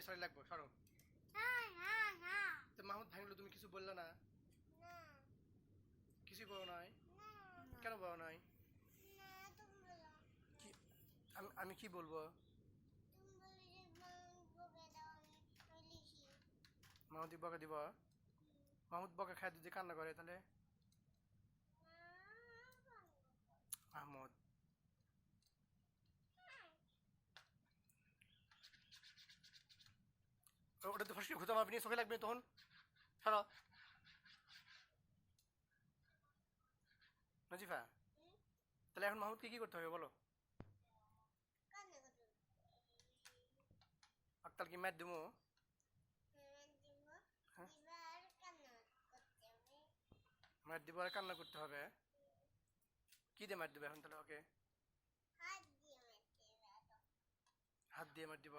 ভাই সরি লাগবো, সরো। তো মাহমুদ ভাঙলো, তুমি কিছু বললে না? কিছুই বলো নাই? কেন বলো নাই? কি আমি কি বলবো? মাহমুদ বকা দিব? মাহমুদ বকা খায় যদি কান্না করে তাহলে? মাহমুদ ওটা তো ফার্স্ট ঘুরতে পারবি না, চোখে লাগবে তখন। সরো নাজিফা। তাহলে এখন মাহমুদকে কি করতে হবে বলো? আক্তাল কি ম্যাট দেবো? হ্যাঁ, ম্যাট দিব আর কান্না করতে হবে। কি দিয়ে ম্যাট দেবে এখন তাহলে ওকে? হাত দিয়ে ম্যাট দিব।